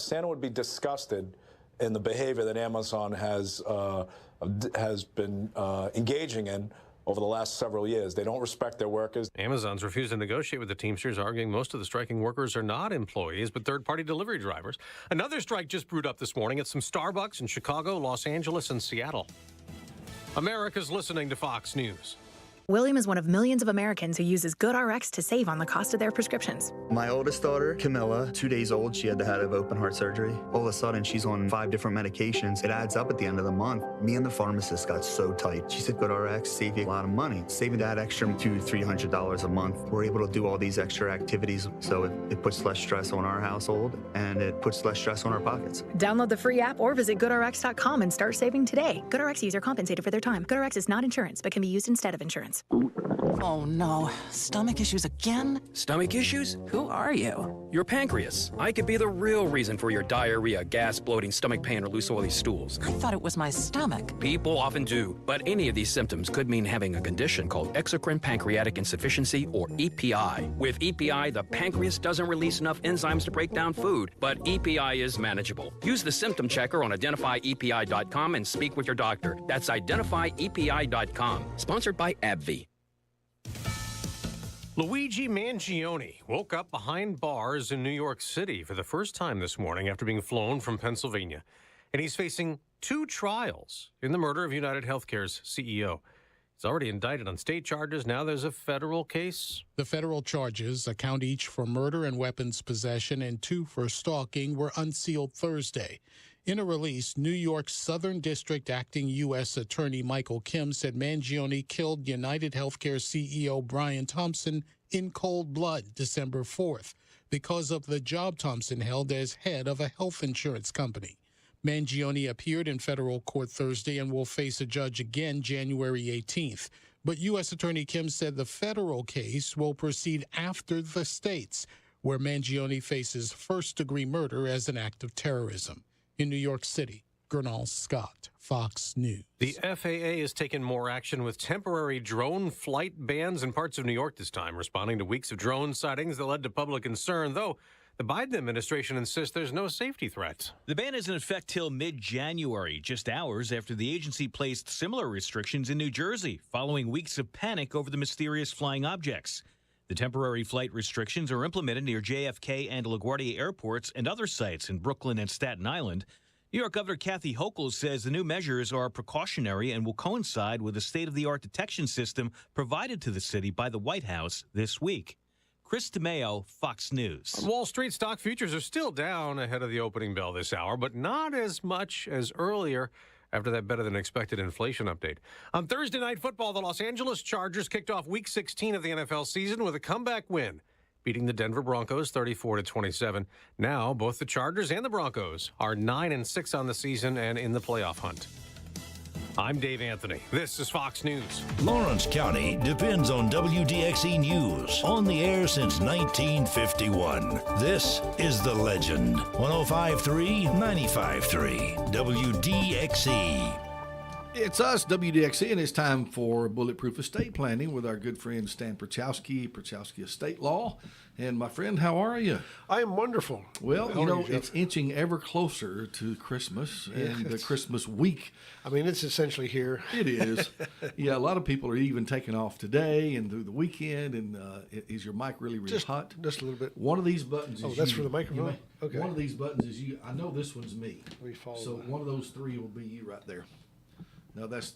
Santa would be disgusted in the behavior that Amazon has been engaging in over the last several years. They don't respect their workers. Amazon's refused to negotiate with the Teamsters, arguing most of the striking workers are not employees, but third-party delivery drivers. Another strike just brewed up this morning at some Starbucks in Chicago, Los Angeles, and Seattle. America's listening to Fox News. William is one of millions of Americans who uses GoodRx to save on the cost of their prescriptions. My oldest daughter, Camilla, 2 days old, she had to have open heart surgery. All of a sudden, she's on 5 different medications. It adds up at the end of the month. Me and the pharmacist got so tight. She said, GoodRx, save you a lot of money. Saving that extra $200-300 a month. We're able to do all these extra activities, so it puts less stress on our household, and it puts less stress on our pockets. Download the free app or visit GoodRx.com and start saving today. GoodRx user compensated for their time. GoodRx is not insurance, but can be used instead of insurance. Oh no, stomach issues again? Stomach issues? Who are you? Your pancreas. I could be the real reason for your diarrhea, gas, bloating, stomach pain, or loose oily stools. I thought it was my stomach. People often do, but any of these symptoms could mean having a condition called exocrine pancreatic insufficiency, or EPI. With EPI, the pancreas doesn't release enough enzymes to break down food, but EPI is manageable. Use the symptom checker on identifyepi.com and speak with your doctor. That's identifyepi.com. Sponsored by AbbVie. Luigi Mangione woke up behind bars in New York City for the first time this morning after being flown from Pennsylvania. And he's facing 2 trials in the murder of United Healthcare's CEO. He's already indicted on state charges. Now there's a federal case. The federal charges, a count each for murder and weapons possession and 2 for stalking, were unsealed Thursday. In a release, New York's Southern District Acting U.S. Attorney Michael Kim said Mangione killed United Healthcare CEO Brian Thompson in cold blood December 4th because of the job Thompson held as head of a health insurance company. Mangione appeared in federal court Thursday and will face a judge again January 18th. But U.S. Attorney Kim said the federal case will proceed after the states, where Mangione faces first-degree murder as an act of terrorism. In New York City, Gernal Scott, Fox News. The FAA has taken more action with temporary drone flight bans in parts of New York this time, responding to weeks of drone sightings that led to public concern, though the Biden administration insists there's no safety threat. The ban is in effect till mid-January, just hours after the agency placed similar restrictions in New Jersey, following weeks of panic over the mysterious flying objects. The temporary flight restrictions are implemented near JFK and LaGuardia airports and other sites in Brooklyn and Staten Island. New York Governor Kathy Hochul says the new measures are precautionary and will coincide with a state-of-the-art detection system provided to the city by the White House this week. Chris DeMeo, Fox News. On Wall Street, stock futures are still down ahead of the opening bell this hour, but not as much as earlier after that better-than-expected inflation update. On Thursday Night Football, the Los Angeles Chargers kicked off Week 16 of the NFL season with a comeback win, beating the Denver Broncos 34-27. Now, both the Chargers and the Broncos are 9-6 on the season and in the playoff hunt. I'm Dave Anthony. This is Fox News. Lawrence County depends on WDXE News. On the air since 1951. This is The Legend. 105.3, 95.3. WDXE. It's us, WDXE, and it's time for Bulletproof Estate Planning with our good friend Stan Pierchoski, Pierchoski Estate Law. And my friend, how are you? I am wonderful. Well, it's inching ever closer to Christmas and the Christmas week. I mean, it's essentially here. It is. Yeah, a lot of people are even taking off today and through the weekend. And is your mic really hot? Just a little bit. One of these buttons is that's for the microphone? Okay. One of these buttons is you. I know this one's me. Let me follow so that. One of those 3 will be you right there. Now that's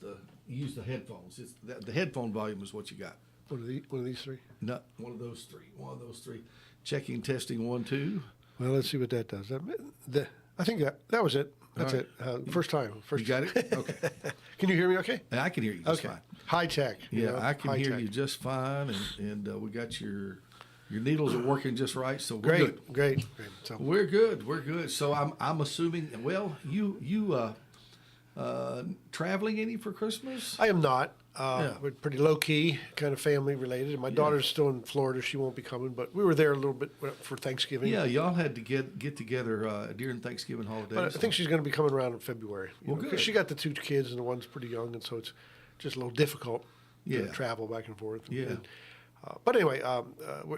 you use the headphones. The headphone volume is what you got. One of these 3? No, one of those 3. One of those 3. Checking, testing, 1, 2. Well, let's see what that does. I think that was it. That's right. it. First time. You got it? Okay. Can you hear me okay? I can hear you just fine. High tech. Yeah, I can hear you just fine, and we got your needles are working just right, so we're good. Great. So we're good. So I'm assuming. Well, you traveling any for Christmas? I am not. We're pretty low-key, kind of family-related. My daughter's still in Florida. She won't be coming, but we were there a little bit for Thanksgiving. Yeah, y'all had to get together during Thanksgiving holidays. But I think she's going to be coming around in February. Good. She got the 2 kids, and the one's pretty young, and so it's just a little difficult to travel back and forth. Yeah. But anyway,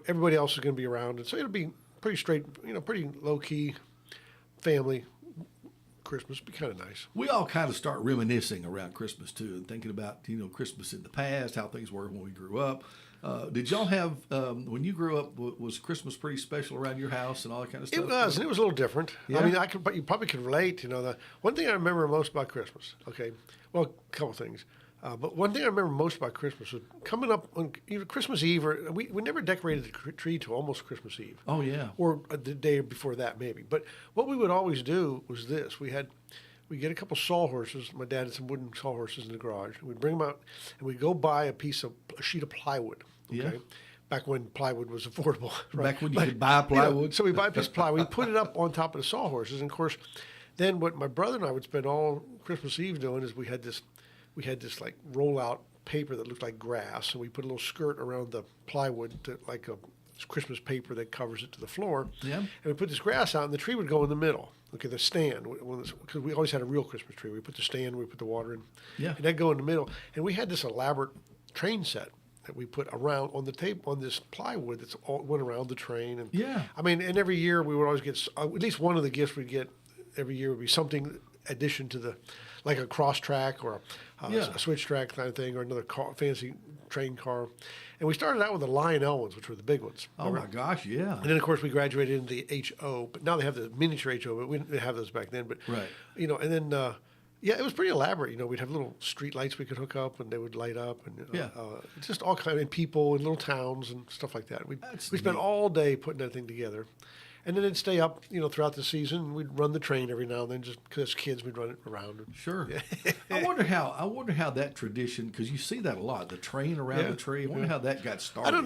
everybody else is going to be around, and so it'll be pretty straight, pretty low-key family Christmas. Be kind of nice. We all kind of start reminiscing around Christmas too, and thinking about Christmas in the past, how things were when we grew up. Did y'all have when you grew up? Was Christmas pretty special around your house and all that kind of stuff? It was, and it was a little different. Yeah? I mean, you probably could relate. The one thing I remember most about Christmas. Okay, well, a couple things. But one thing I remember most about Christmas was coming up on either Christmas Eve or we never decorated the tree till almost Christmas Eve. Oh, yeah. Or the day before that, maybe. But what we would always do was this. We'd get a couple sawhorses. My dad had some wooden sawhorses in the garage. We'd bring them out, and we'd go buy a sheet of plywood. Okay? Yeah. Back when plywood was affordable. Right? Back when you could buy plywood. So we buy a piece of plywood. We put it up on top of the sawhorses. And, of course, then what my brother and I would spend all Christmas Eve doing is we had this like roll-out paper that looked like grass, and we put a little skirt around the plywood like a Christmas paper that covers it to the floor. Yeah. And we put this grass out, and the tree would go in the middle. Okay, the stand, because we always had a real Christmas tree. We put the stand, we put the water in, yeah, and that'd go in the middle. And we had this elaborate train set that we put around on the tape on this plywood that's all went around the train. And yeah, I mean, and every year we would always get at least one of the gifts we'd get every year would be something addition to the, like a cross track or a switch track kind of thing, or another fancy train car. And we started out with the Lionel ones, which were the big ones. Oh, my gosh, yeah. And then, of course, we graduated into the HO, but now they have the miniature HO, but we didn't have those back then. But, right. And then, it was pretty elaborate. We'd have little street lights we could hook up, and they would light up, and just all kind of people in little towns and stuff like that. We spent all day putting that thing together. And then it'd stay up, throughout the season. We'd run the train every now and then, just because kids, we'd run it around. Sure. Yeah. I wonder how that tradition, because you see that a lot, the train around the tree. I wonder how that got started. I don't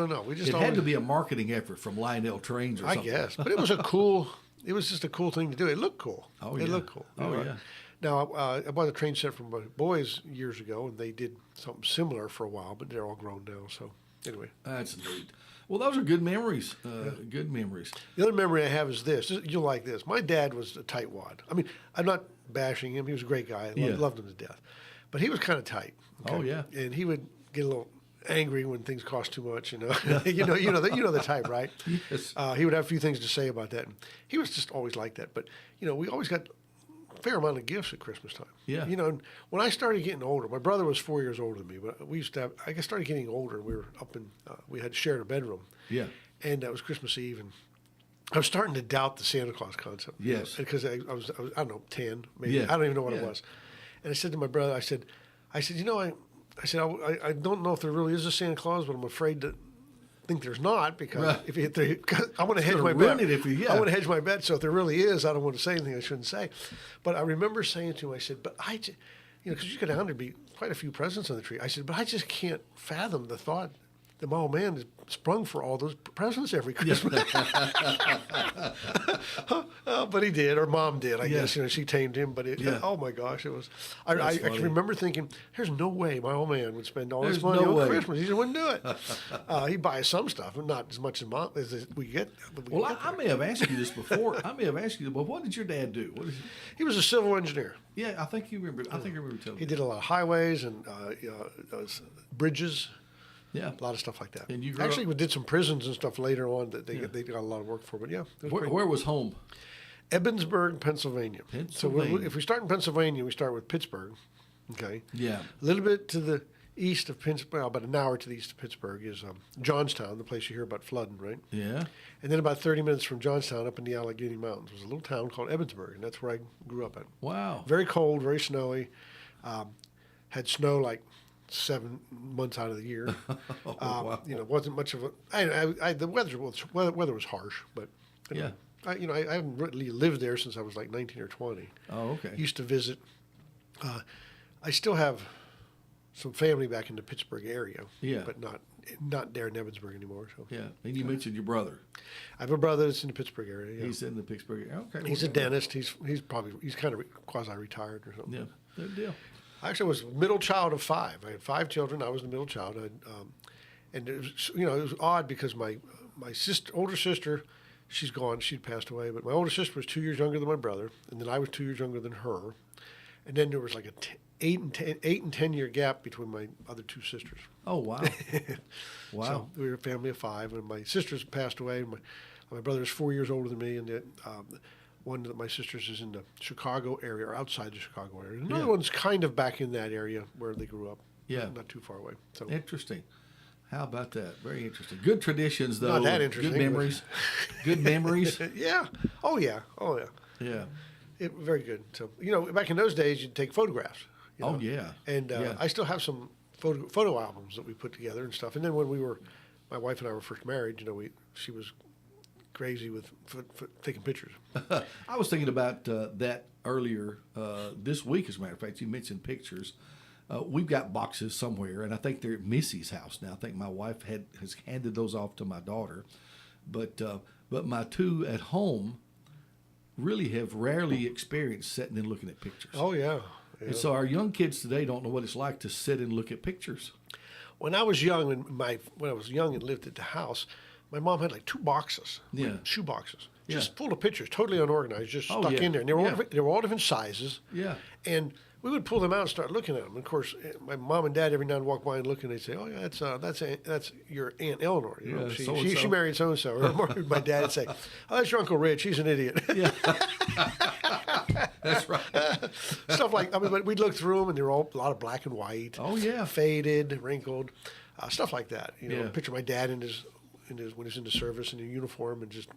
know. We just had to be a marketing effort from Lionel Trains or something. I guess, but it was just a cool thing to do. It looked cool. Oh yeah. It looked cool. Oh yeah. Now I bought a train set from my boys years ago, and they did something similar for a while, but they're all grown now. So anyway, that's neat. Well, those are good memories. Good memories. The other memory I have is this. You'll like this. My dad was a tightwad. I mean, I'm not bashing him. He was a great guy. I loved him to death. But he was kind of tight. Okay? Oh, yeah. And he would get a little angry when things cost too much. You know the type, right? Yes. He would have a few things to say about that. And he was just always like that. But we always got fair amount of gifts at Christmas time. Yeah. And when I started getting older, my brother was 4 years older than me, but we used to have, I started getting older. We were up in, we had shared a bedroom. Yeah. And that was Christmas Eve, and I was starting to doubt the Santa Claus concept. Yes. Because I was, I don't know, 10, maybe. Yeah. I don't even know what it was. And I said to my brother, I said, I don't know if there really is a Santa Claus, but I'm afraid to think there's not, because I want to hedge my bet. I want to hedge my bet. So if there really is, I don't want to say anything I shouldn't say. But I remember saying to him, I said, but because you go down, there'd be quite a few presents on the tree. I said, but I just can't fathom the thought that my old man is sprung for all those presents every Christmas. But he did, or Mom did, I guess. She tamed him. But oh my gosh, it was. I can remember thinking, "There's no way my old man would spend all this money on Christmas. He just wouldn't do it. He'd buy some stuff, but not as much as we get." I may have asked you this before. But what did your dad do? He was a civil engineer. Yeah, I think you remember. I think I remember telling me. He did a lot of highways and bridges. Yeah, a lot of stuff like that. And you we did some prisons and stuff later on that they got a lot of work for. But where was home? Evansburg, Pennsylvania. So if we start in Pennsylvania, we start with Pittsburgh. Okay. Yeah. A little bit to the east of Pittsburgh, about an hour to the east of Pittsburgh, is Johnstown, the place you hear about flooding, right? Yeah. And then about 30 minutes from Johnstown, up in the Allegheny Mountains, was a little town called Evansburg, and that's where I grew up at. Wow. Very cold, very snowy. Had snow like 7 months out of the year. Wow. Wasn't much of a. The weather was harsh, but yeah. I haven't really lived there since I was like 19 or 20. Oh, okay. Used to visit. I still have some family back in the Pittsburgh area. Yeah. But not there in Evansburg anymore. So. Yeah. And you mentioned your brother. I have a brother that's in the Pittsburgh area. Yeah. He's in the Pittsburgh area. Okay. He's a dentist. He's kind of quasi-retired or something. Yeah. Good deal. I actually was middle child of 5. I had 5 children. I was the middle child. And it was, it was odd because my older sister, she's gone. She'd passed away. But my older sister was 2 years younger than my brother, and then I was 2 years younger than her. And then there was like a 8 and 10 year gap between my other 2 sisters. Oh wow! Wow. So we were a family of 5, and my sisters passed away. My brother is 4 years older than me, and One of my sisters is in the Chicago area or outside the Chicago area. Another one's kind of back in that area where they grew up. Yeah. Not too far away. So interesting. How about that? Very interesting. Good traditions, though. Not that interesting. Good memories. Good memories. Yeah. Oh, yeah. Oh, yeah. Yeah. Very good. So, back in those days, you'd take photographs. Oh, yeah. And I still have some photo albums that we put together and stuff. And then when my wife and I were first married, she was crazy with taking pictures. I was thinking about that earlier this week, as a matter of fact. You mentioned pictures. We've got boxes somewhere, and I think they're at Missy's house now. I think my wife has handed those off to my daughter. But my two at home really have rarely experienced sitting and looking at pictures. Oh, yeah. And so our young kids today don't know what it's like to sit and look at pictures. When I was young, when I was young and lived at the house, my mom had like 2 boxes, shoe boxes, just full of pictures, totally unorganized, just stuck in there. And they were all different sizes. Yeah. And we would pull them out and start looking at them. Of course, my mom and dad every now and then walk by and look, and they'd say, "Oh yeah, that's your Aunt Eleanor. She married so and so." Or my dad would say, "Oh, that's your Uncle Rich. He's an idiot." Yeah. That's right. Stuff like but we'd look through them, and they were all a lot of black and white. Oh yeah. Faded, wrinkled, stuff like that. Picture my dad in his when he's in the service in a uniform, and just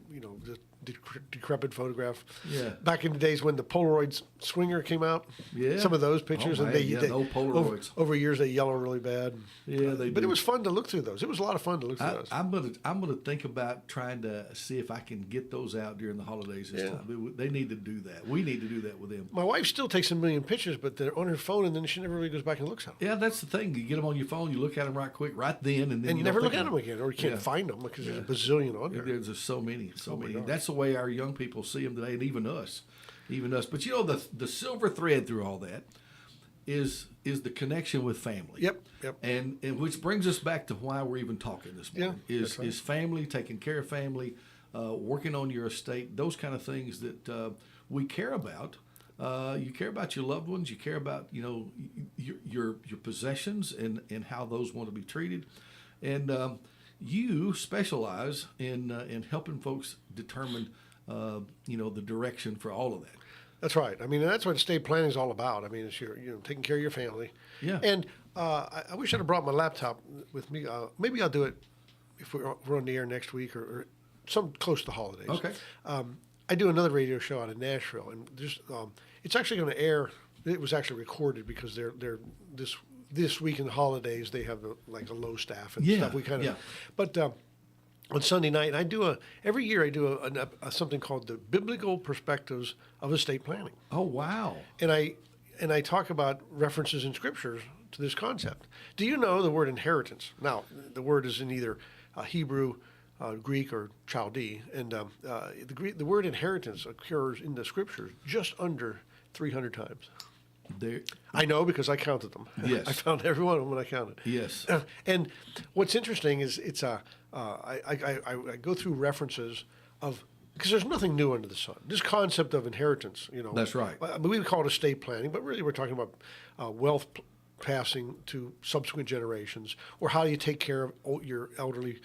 decrepit photograph. Yeah. Back in the days when the Polaroid Swinger came out. Yeah. Some of those pictures, no Polaroids. Over years they yellow really bad. Yeah, But it was fun to look through those. It was a lot of fun to look through those. I'm gonna think about trying to see if I can get those out during the holidays this time. They need to do that. We need to do that with them. My wife still takes a million pictures, but they're on her phone, and then she never really goes back and looks at them. Yeah, that's the thing. You get them on your phone, you look at them right quick, right then, and then you never look at them again, or you can't find them because there's a bazillion on there. There's just so many. That's the way our young people see them today, and even us. But the silver thread through all that is the connection with family. Yep. And which brings us back to why we're even talking this morning. Is family, taking care of family, working on your estate, those kind of things that we care about. You care about your loved ones. You care about your possessions and how those want to be treated, and you specialize in helping folks determine the direction for all of that. That's right. I mean, that's what estate planning is all about. I mean, it's taking care of your family. Yeah. And I wish I'd have brought my laptop with me. Maybe I'll do it if we're on the air next week or some close to the holidays. Okay. I do another radio show out in Nashville, and it's actually going to air. It was actually recorded because they're this week in the holidays they have a low staff and stuff. We kind of, but on Sunday night, every year I do something called the Biblical Perspectives of Estate Planning. Oh wow! And I talk about references in scriptures to this concept. Do you know the word inheritance? Now the word is in either Hebrew, Greek, or Chaldee, and the word inheritance occurs in the scriptures just under 300 times. I know because I counted them. Yes. I found every one of them when I counted. Yes. And what's interesting is I go through references of, because there's nothing new under the sun. This concept of inheritance, That's right. We would call it estate planning, but really we're talking about wealth passing to subsequent generations, or how you take care of your elderly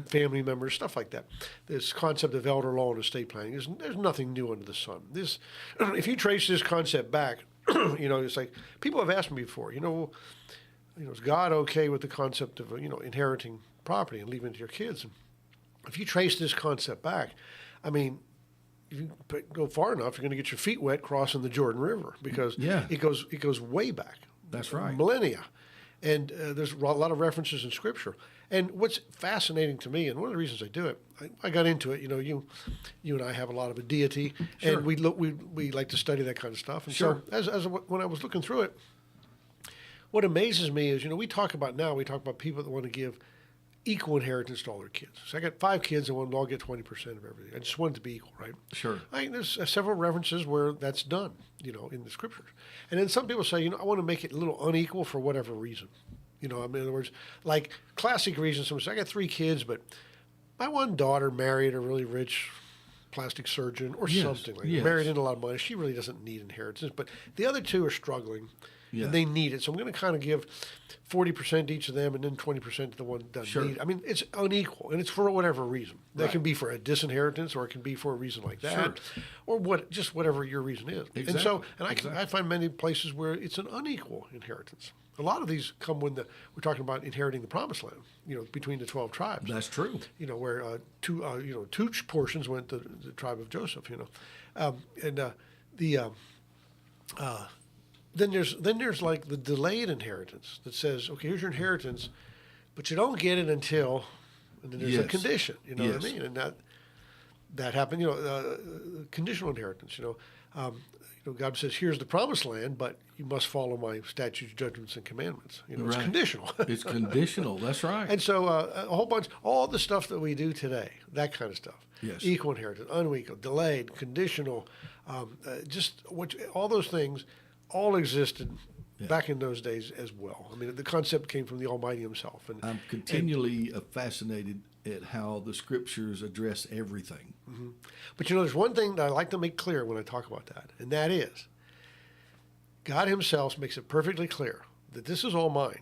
family members, stuff like that. This concept of elder law and estate planning there's nothing new under the sun. If you trace this concept back, it's like people have asked me before. Is God okay with the concept of inheriting property and leaving it to your kids? And if you trace this concept back, I mean, if you go far enough, you're going to get your feet wet crossing the Jordan River because it goes way back. That's right. Millennia. And there's a lot of references in Scripture. And what's fascinating to me, and one of the reasons I do it, I got into it. You and I have a lot of a deity, and we like to study that kind of stuff. And so, when I was looking through it, what amazes me is, we talk about people that want to give equal inheritance to all their kids. So I got 5 kids, and want them to all get 20% of everything. I just want it to be equal, right? Sure. There's several references where that's done, in the Scriptures. And then some people say, I want to make it a little unequal for whatever reason. In other words, like classic reasons. Someone says, I got 3 kids, but my one daughter married a really rich plastic surgeon or something like that. Married in a lot of money. She really doesn't need inheritance. But the other 2 are struggling. Yeah. and they need it. So I'm going to kind of give 40% to each of them, and then 20% to the one that doesn't need it. I mean, it's unequal, and it's for whatever reason. That can be for a disinheritance, or it can be for a reason like that, or just whatever your reason is. Exactly. And I find many places where it's an unequal inheritance. A lot of these come when we're talking about inheriting the promised land, between the 12 tribes. That's true. Where two portions went to the tribe of Joseph, then there's like the delayed inheritance that says, okay, here's your inheritance, but you don't get it until, and then there's a condition, what I mean? And that happened, conditional inheritance, God says, here's the promised land, but you must follow my statutes, judgments, and commandments. It's conditional. It's conditional. That's right. And so a whole bunch, all the stuff that we do today, that kind of stuff. Yes. Equal inheritance, unequal, delayed, conditional, all those things all existed back in those days as well. I mean, the concept came from the Almighty himself. And I'm continually fascinated at how the Scriptures address everything. Mm-hmm. But there's one thing that I like to make clear when I talk about that, and that is God himself makes it perfectly clear that this is all mine.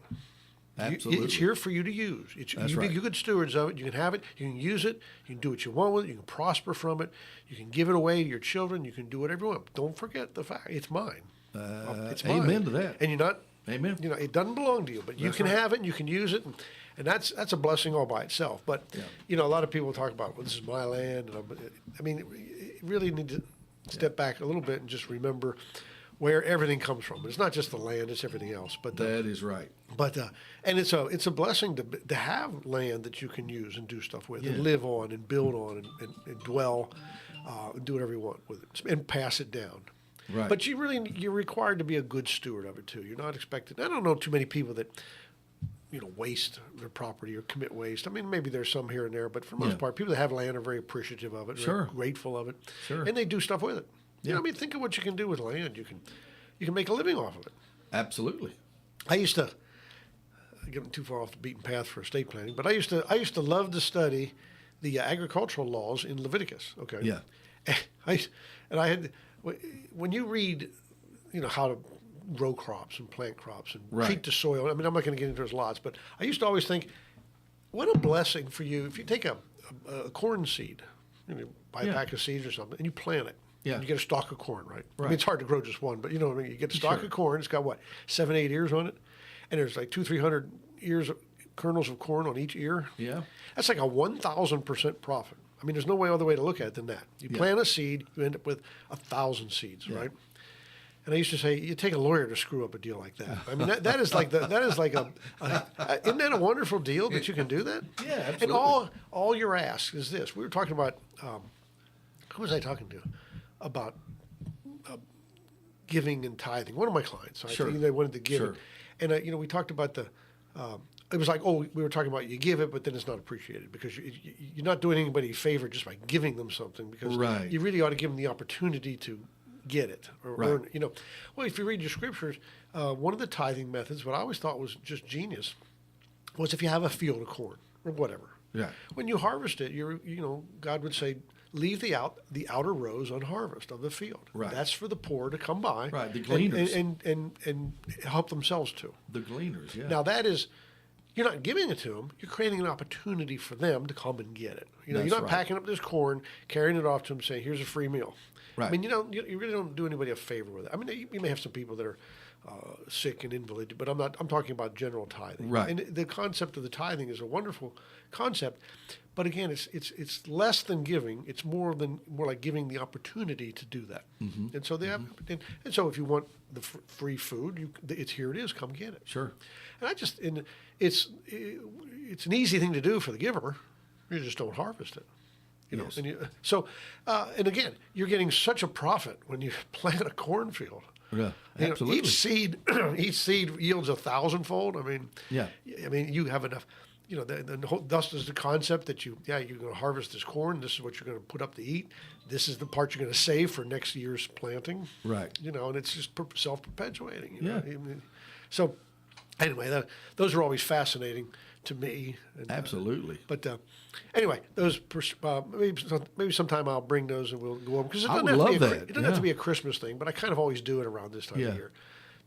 Absolutely. It's here for you to use. That's right. Be good stewards of it. You can have it. You can use it. You can do what you want with it. You can prosper from it. You can give it away to your children. You can do whatever you want. Don't forget the fact it's mine. It's mine. Amen to that. And you're not. Amen. It doesn't belong to you, but you can have it and you can use it, and that's a blessing all by itself. But a lot of people talk about, well, this is my land, and you really need to step back a little bit and just remember where everything comes from. It's not just the land; it's everything else. But that is right. But and it's a blessing to have land that you can use and do stuff with, and live on, and build on, and dwell, and do whatever you want with it, and pass it down. Right. But you're required to be a good steward of it too. You're not expected. I don't know too many people that waste their property or commit waste. I mean, maybe there's some here and there, but for the most part, people that have land are very appreciative of it, very grateful of it, and they do stuff with it. Yeah. Think of what you can do with land. You can make a living off of it. Absolutely. I used to get too far off the beaten path for estate planning, but I used to love to study the agricultural laws in Leviticus. Okay. Yeah. When you read, how to grow crops and plant crops and right. treat the soil. I mean, I'm not going to get into those lots, but I used to always think, what a blessing for you if you take a corn seed, buy a pack of seeds or something, and you plant it. Yeah. And you get a stalk of corn, right? I mean, it's hard to grow just one, but you know what I mean? You get a stalk of corn, it's got 7, 8 ears on it, and there's like 200-300 ears of kernels of corn on each ear. Yeah. That's like a 1,000% profit. I mean, there's no other way to look at it than that. You plant a seed, you end up with 1,000 seeds, right? And I used to say, you take a lawyer to screw up a deal like that. I mean, that is like isn't that a wonderful deal that you can do that? Yeah, absolutely. And all you're asked is this. We were talking about, who was I talking to? About giving and tithing. One of my clients. I think they wanted to give it. And, we talked about it was like, we were talking about you give it, but then it's not appreciated because you're not doing anybody a favor just by giving them something because you really ought to give them the opportunity to get it or earn it. Well, if you read your scriptures, one of the tithing methods, what I always thought was just genius, was if you have a field of corn or whatever. Yeah. When you harvest it, God would say, leave the outer rows unharvested of the field. Right. That's for the poor to come by. Right. The gleaners. And help themselves to. The gleaners, yeah. Now that is, you're not giving it to them. You're creating an opportunity for them to come and get it. You're not packing up this corn, carrying it off to them, saying, here's a free meal. Right. I mean, you really don't do anybody a favor with it. I mean, you may have some people that are sick and invalid, but I'm talking about general tithing. Right. And the concept of the tithing is a wonderful concept, but again, it's less than giving. It's more like giving the opportunity to do that. Mm-hmm. And so they have, and so if you want the free food, here it is. Come get it. Sure. And it's an easy thing to do for the giver. You just don't harvest it. Yes. And again, you're getting such a profit when you plant a cornfield. Yeah, absolutely. Each seed yields 1,000-fold. I mean, you have enough. Thus is the concept that you're going to harvest this corn. This is what you're going to put up to eat. This is the part you're going to save for next year's planting. Right. And it's just self-perpetuating. Yeah. So anyway, those are always fascinating to me. And, absolutely. But anyway, those maybe sometime I'll bring those and we'll go over because it I doesn't would love that. It doesn't have to be a Christmas thing, but I kind of always do it around this time of year.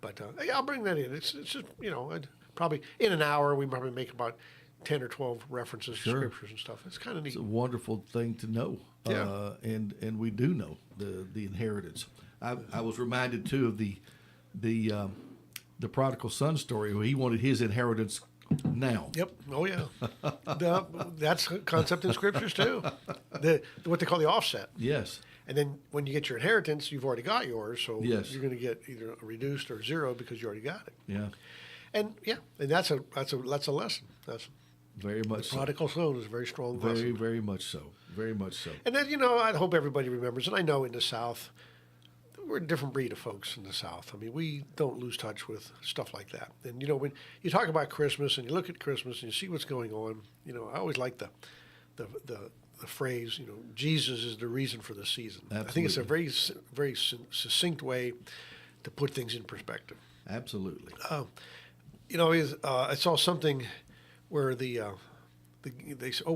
But yeah, I'll bring that in. It's just, I'd probably in an hour we probably make about 10 or 12 references to scriptures and stuff. It's kind of neat. It's a wonderful thing to know. Yeah. And we do know the inheritance. I was reminded too of the prodigal son story where he wanted his inheritance now. Yep. Oh yeah. That's a concept in scriptures too. What they call the offset. Yes. And then when you get your inheritance, you've already got yours, so yes. you're going to get either a reduced or zero because you already got it. Yeah. And that's a lesson. That's very much the prodigal son is a very strong lesson. Very, very much so. Very much so. And then I hope everybody remembers, and I know in the South, we're a different breed of folks in the South. I mean, we don't lose touch with stuff like that. And when you talk about Christmas and you look at Christmas and you see what's going on, I always like the phrase, Jesus is the reason for the season. Absolutely. I think it's a very, very succinct way to put things in perspective. Absolutely. I saw something where somebody said,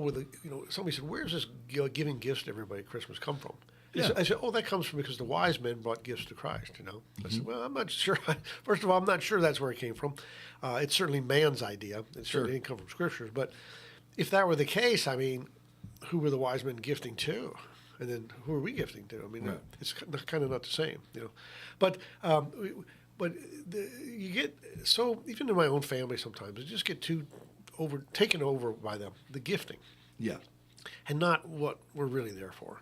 "Where's this giving gifts to everybody at Christmas come from?" Yeah. I said, "Oh, that comes from because the wise men brought gifts to Christ." Mm-hmm. I said, "Well, I'm not sure. First of all, I'm not sure that's where it came from. It's certainly man's idea. It certainly didn't come from scriptures. But if that were the case, I mean, who were the wise men gifting to? And then who are we gifting to? I mean, it's kind of not the same, But you get so even in my own family sometimes I just get taken over by the gifting, and not what we're really there for.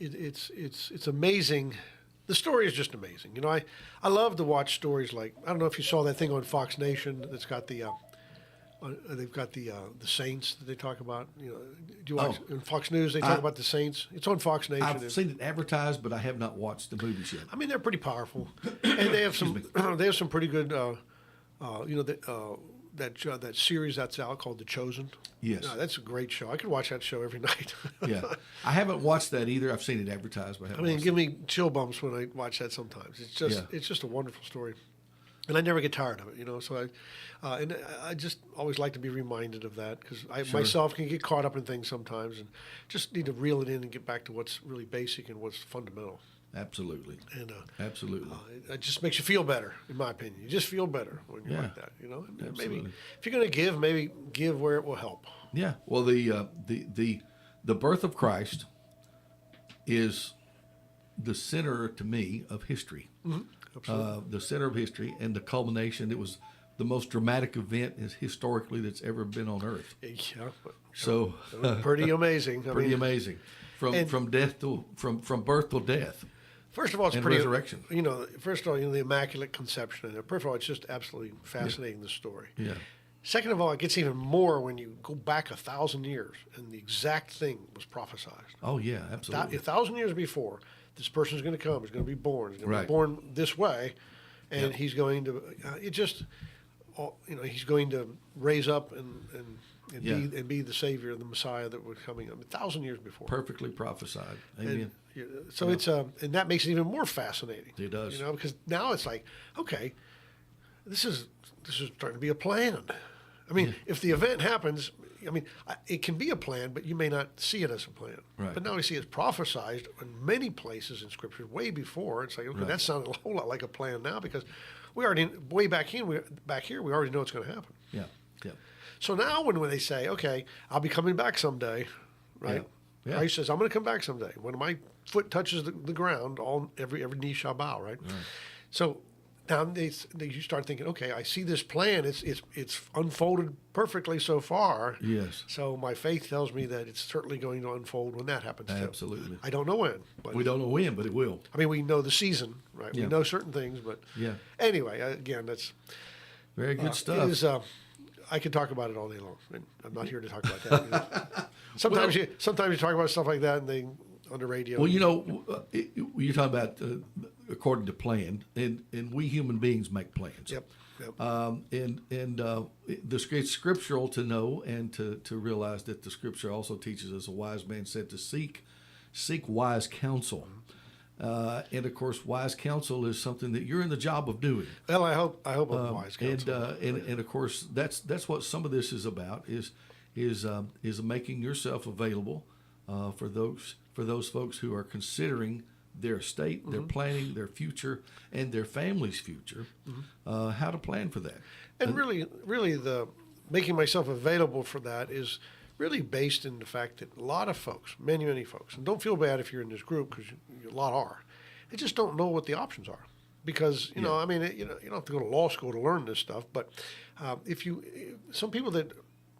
It's amazing. The story is just amazing. I love to watch stories like, I don't know if you saw that thing on Fox Nation that's got they've got the saints that they talk about. Do you watch in Fox News? They talk about the saints. It's on Fox Nation. I've seen it advertised, but I have not watched the movies yet. I mean, they're pretty powerful, and they have some. They have some pretty good. That series that's out called The Chosen. Yes, that's a great show. I could watch that show every night. Yeah, I haven't watched that either. I've seen it advertised, but I haven't give me chill bumps when I watch that sometimes. It's just a wonderful story. And I never get tired of it, So I just always like to be reminded of that because I myself can get caught up in things sometimes and just need to reel it in and get back to what's really basic and what's fundamental. Absolutely. And absolutely. It just makes you feel better, in my opinion. You just feel better when you're like that, And maybe if you're going to give, maybe give where it will help. Yeah. Well, the birth of Christ is the center to me of history. Mm-hmm. The center of history and the culmination. It was the most dramatic event historically that's ever been on Earth. Yeah. So pretty amazing. Amazing. From death to from birth to death. First of all, it's and pretty resurrection. First of all, the Immaculate Conception. And first of all, it's just absolutely fascinating, the story. Yeah. Second of all, it gets even more when you go back 1,000 years and the exact thing was prophesied. Oh yeah, absolutely. 1,000 years before. This person's going to come. He's going to be born. He's going to be born this way, and he's going to. He's going to raise up and be the Savior, the Messiah that was coming up 1,000 years before. Perfectly prophesied. Amen. So it's and that makes it even more fascinating. It does. Because now it's like, okay, this is starting to be a plan. I mean, if the event happens. I mean, it can be a plan, but you may not see it as a plan. Right. But now we see it prophesied in many places in Scripture, way before. It's like, okay, that sounded a whole lot like a plan now because we already, back here, we already know it's going to happen. Yeah, yeah. So now when they say, okay, I'll be coming back someday, right? Yeah. Christ says, I'm going to come back someday. When my foot touches the ground, every knee shall bow, right? So now you start thinking, okay, I see this plan. It's unfolded perfectly so far. Yes. So my faith tells me that it's certainly going to unfold when that happens. Absolutely. I don't know when. But we don't know when, but it will. I mean, we know the season, right? Yeah. We know certain things, but anyway, again, that's very good stuff. I could talk about it all day long. And I'm not here to talk about that. Sometimes you talk about stuff like that, and on the radio. Well, you're talking about according to plan, and we human beings make plans. Yep. It's scriptural to know and to realize that the scripture also teaches us a wise man said to seek wise counsel. And of course, wise counsel is something that you're in the job of doing. Well, I hope I'm wise counsel. And of course, that's what some of this is about is making yourself available for those folks who are considering their estate, their planning, their future, and their family's future, how to plan for that. And really, the making myself available for that is really based in the fact that a lot of folks, many folks, and don't feel bad if you're in this group because a lot are, they just don't know what the options are. Because, you know, I mean, you don't have to go to law school to learn this stuff, but some people that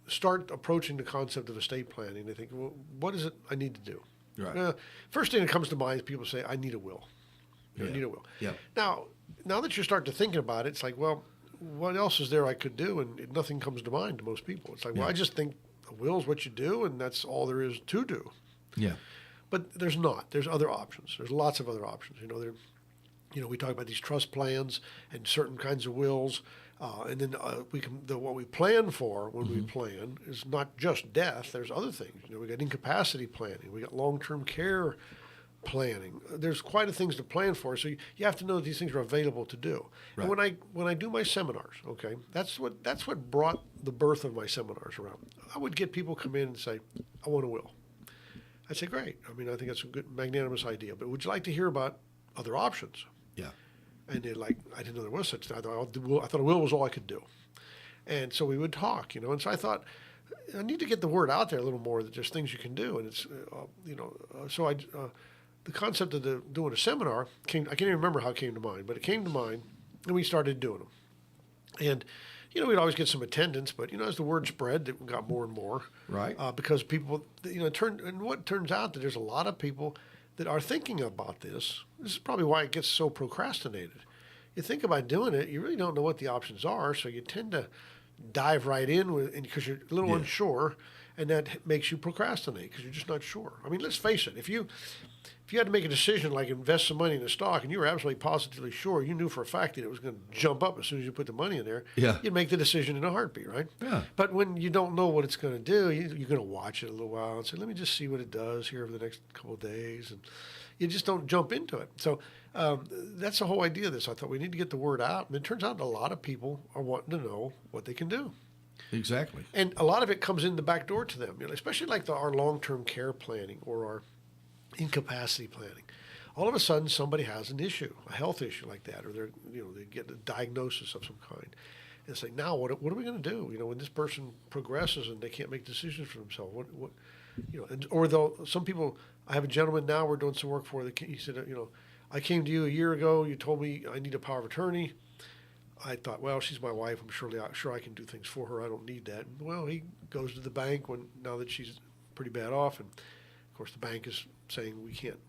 start approaching the concept of estate planning, they think, well, what is it I need to do? Right. First thing that comes to mind is people say, I need a will. I need a will. Yeah. Now that you start to thinking about it, it's like, well, what else is there I could do? And nothing comes to mind to most people. It's like, well, I just think a will is what you do, and that's all there is to do. Yeah. But there's not. There's other options. There's lots of other options. We talk about these trust plans and certain kinds of wills, and then what we plan for when we plan is not just death. There's other things. We got incapacity planning. We got long-term care planning. There's quite a things to plan for. So you have to know that these things are available to do. Right. And when I do my seminars, okay, that's what brought the birth of my seminars around. I would get people come in and say, I want a will. I'd say, great. I mean, I think that's a good, magnanimous idea. But would you like to hear about other options? Yeah. And they're like, I didn't know there was such thing. I thought a will was all I could do. And so we would talk, And so I thought, I need to get the word out there a little more that there's things you can do. And it's, the concept of doing a seminar I can't even remember how it came to mind, but it came to mind, and we started doing them. And, we'd always get some attendance, but, as the word spread, it got more and more. Right. Because people, what turns out that there's a lot of people that are thinking about this. This is probably why it gets so procrastinated. You think about doing it, you really don't know what the options are, so you tend to dive right in because you're a little unsure, and that makes you procrastinate because you're just not sure. I mean, let's face it. If you had to make a decision like invest some money in a stock and you were absolutely positively sure, you knew for a fact that it was going to jump up as soon as you put the money in there, you'd make the decision in a heartbeat, right? Yeah. But when you don't know what it's going to do, you're going to watch it a little while and say, let me just see what it does here over the next couple of days. And you just don't jump into it. So that's the whole idea of this. I thought we need to get the word out. And it turns out a lot of people are wanting to know what they can do. Exactly. And a lot of it comes in the back door to them, especially like our long-term care planning or our incapacity planning. All of a sudden, somebody has an issue, a health issue like that, or they get a diagnosis of some kind. And it's like, now what are we going to do? When this person progresses and they can't make decisions for themselves, some people. I have a gentleman now we're doing some work for. He said, I came to you a year ago. You told me I need a power of attorney. I thought, well, she's my wife. I'm sure I can do things for her. I don't need that. Well, he goes to the bank now that she's pretty bad off, and of course the bank is saying we can't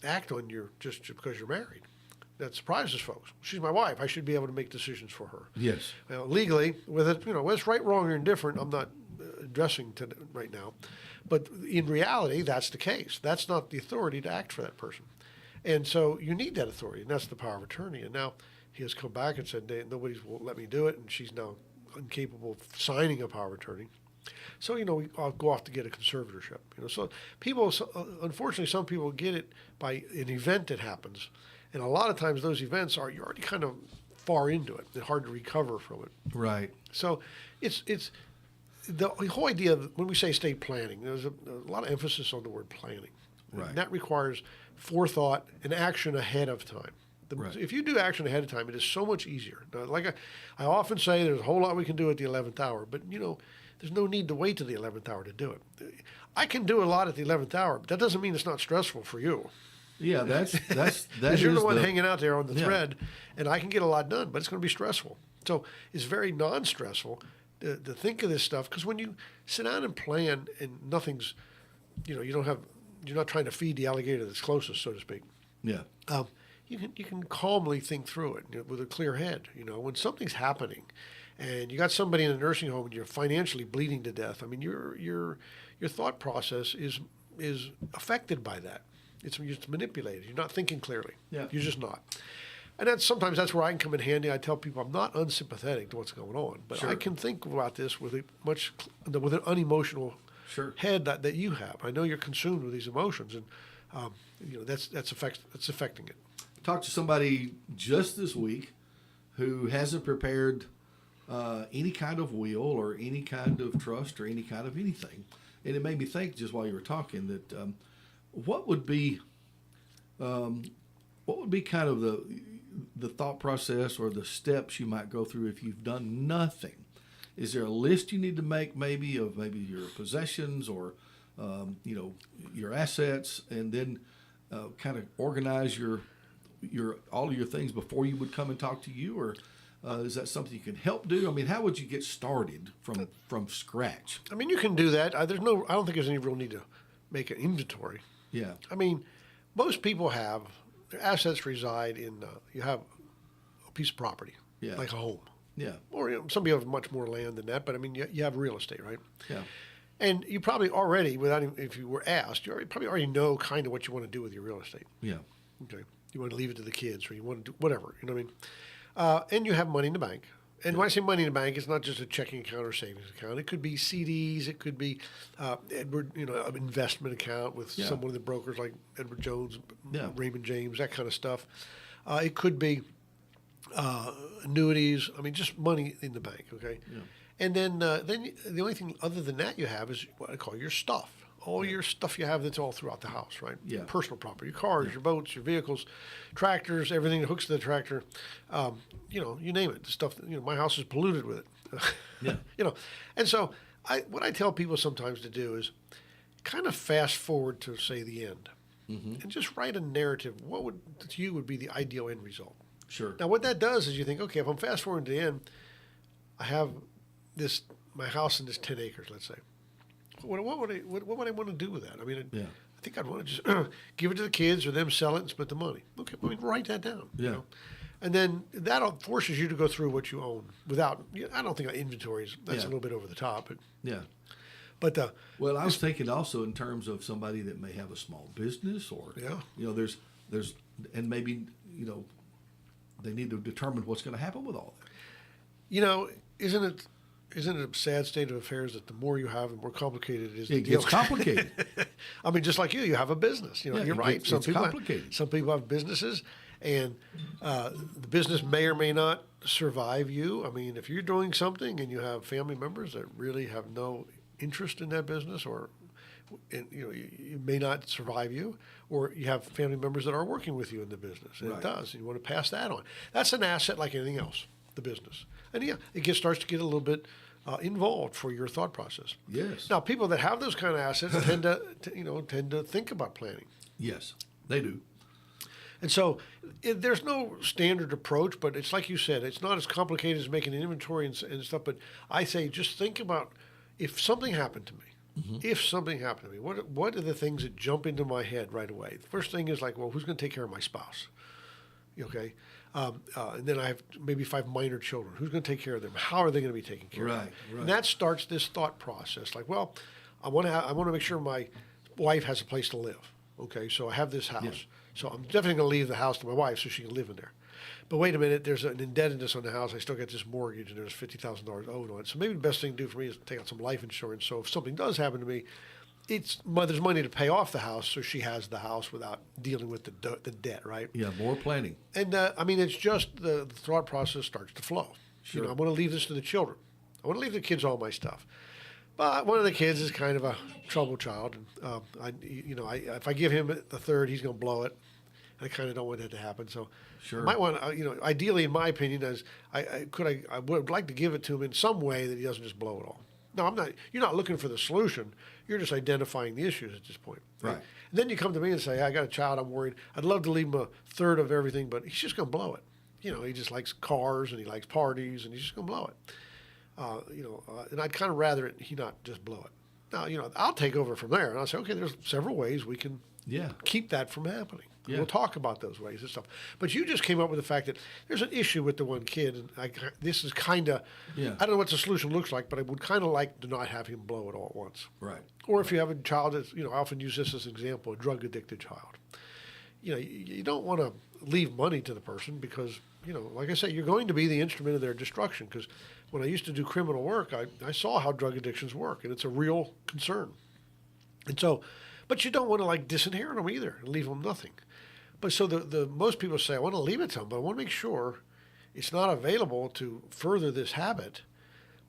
act on you just because you're married. That surprises folks. She's my wife. I should be able to make decisions for her. Yes. Well, legally, with it, whether it's right, wrong, or indifferent, I'm not addressing to right now. But in reality, that's the case. That's not the authority to act for that person. And so you need that authority, and that's the power of attorney. And now he has come back and said, nobody will let me do it, and she's now incapable of signing a power of attorney. So, I'll go off to get a conservatorship. So people, unfortunately, some people get it by an event that happens. And a lot of times those events you're already kind of far into it. They're hard to recover from it. Right. So it's the whole idea of when we say estate planning, there's a lot of emphasis on the word planning. Right. And that requires forethought and action ahead of time. Right. If you do action ahead of time, it is so much easier. Now, like I often say, there's a whole lot we can do at the 11th hour, but there's no need to wait to the 11th hour to do it. I can do a lot at the 11th hour, but that doesn't mean it's not stressful for you. Yeah, that's because you're the one hanging out there on the thread, and I can get a lot done, but it's going to be stressful. So it's very non-stressful to think of this stuff, because when you sit down and plan and nothing's, you're not trying to feed the alligator that's closest, so to speak. Yeah. You can calmly think through it with a clear head. When something's happening, and you got somebody in a nursing home and you're financially bleeding to death, I mean, your thought process is affected by that. It's manipulated. You're not thinking clearly. Yeah. You're just not. And sometimes that's where I can come in handy. I tell people I'm not unsympathetic to what's going on, but Sure. I can think about this with an unemotional head that you have. I know you're consumed with these emotions, and that's affecting it. Talked to somebody just this week who hasn't prepared any kind of will or any kind of trust or any kind of anything, and it made me think just while you were talking that what would be what would be kind of the thought process or the steps you might go through if you've done nothing? Is there a list you need to make maybe of maybe your possessions or your assets, and then kind of organize your all of your things before you would come and talk to you, or is that something you can help do? I mean, how would you get started from scratch? I mean, you can do that. I don't think there's any real need to make an inventory. Yeah. I mean, most people have their assets reside in. You have a piece of property, like a home. Yeah. Or some people have much more land than that, but I mean, you have real estate, right? Yeah. And you probably already, if you were asked, you probably already know kind of what you want to do with your real estate. Yeah. Okay. You want to leave it to the kids, or you want to do whatever. You know what I mean? And you have money in the bank. And when I say money in the bank, it's not just a checking account or savings account. It could be CDs. It could be an investment account with some one of the brokers like Edward Jones, Raymond James, that kind of stuff. It could be annuities. I mean, just money in the bank. Okay. Yeah. And then the only thing other than that you have is what I call your stuff. All your stuff you have that's all throughout the house, right? Yeah. Personal property, your cars, your boats, your vehicles, tractors, everything that hooks to the tractor. You name it. The stuff. My house is polluted with it. Yeah. And so what I tell people sometimes to do is kind of fast forward to say the end, and just write a narrative. What to you would be the ideal end result? Sure. Now, what that does is you think, okay, if I'm fast forwarding to the end, I have my house in this 10 acres, let's say. What would I want to do with that? I mean, I think I'd want to just give it to the kids or them sell it and split the money. Okay, write that down. Yeah. And then that forces you to go through what you own without, I don't think inventories, that's a little bit over the top. But well, I was thinking also in terms of somebody that may have a small business or, there's and maybe, they need to determine what's going to happen with all that. Isn't it a sad state of affairs that the more you have, the more complicated it is? It gets complicated. I mean, just like you have a business. You're right. It's complicated. Some people have businesses, and the business may or may not survive you. I mean, if you're doing something and you have family members that really have no interest in that business, or you may not survive you, or you have family members that are working with you in the business, and it does. And you want to pass that on. That's an asset like anything else, the business. And it starts to get a little bit involved for your thought process. Yes. Now, people that have those kind of assets tend to think about planning. Yes, they do. And so there's no standard approach, but it's like you said, it's not as complicated as making an inventory and stuff. But I say just think about if something happened to me. If something happened to me, what are the things that jump into my head right away? The first thing is like, well, who's going to take care of my spouse? Okay. And then I have maybe 5 minor children. Who's going to take care of them? How are they going to be taken care of? Right. And that starts this thought process. Like, well, I want to make sure my wife has a place to live. Okay, so I have this house. Yeah. So I'm definitely going to leave the house to my wife so she can live in there. But wait a minute, there's an indebtedness on the house. I still got this mortgage, and there's $50,000 owed on it. So maybe the best thing to do for me is take out some life insurance. So if something does happen to me, there's money to pay off the house, so she has the house without dealing with the debt, right? Yeah, more planning. And it's just the thought process starts to flow. Sure. I want to leave this to the children. I want to leave the kids all my stuff. But one of the kids is kind of a troubled child, and if I give him the third, he's going to blow it. I kind of don't want that to happen. So sure. I might want ideally, in my opinion, I would like to give it to him in some way that he doesn't just blow it all. No, you're not looking for the solution. You're just identifying the issues at this point. Right. And then you come to me and say, I got a child, I'm worried. I'd love to leave him a third of everything, but he's just going to blow it. He just likes cars and he likes parties and he's just going to blow it. And I'd kind of rather he not just blow it. Now, I'll take over from there and I'll say, okay, there's several ways we can keep that from happening. Yeah. We'll talk about those ways and stuff. But you just came up with the fact that there's an issue with the one kid, and this is kind of, I don't know what the solution looks like, but I would kind of like to not have him blow it all at once. Right. Or if you have a child that's, I often use this as an example, a drug-addicted child. You don't want to leave money to the person because, like I said, you're going to be the instrument of their destruction. Because when I used to do criminal work, I saw how drug addictions work, and it's a real concern. And so, but you don't want to disinherit them either and leave them nothing. But so the most people say, I want to leave it to them, but I want to make sure it's not available to further this habit.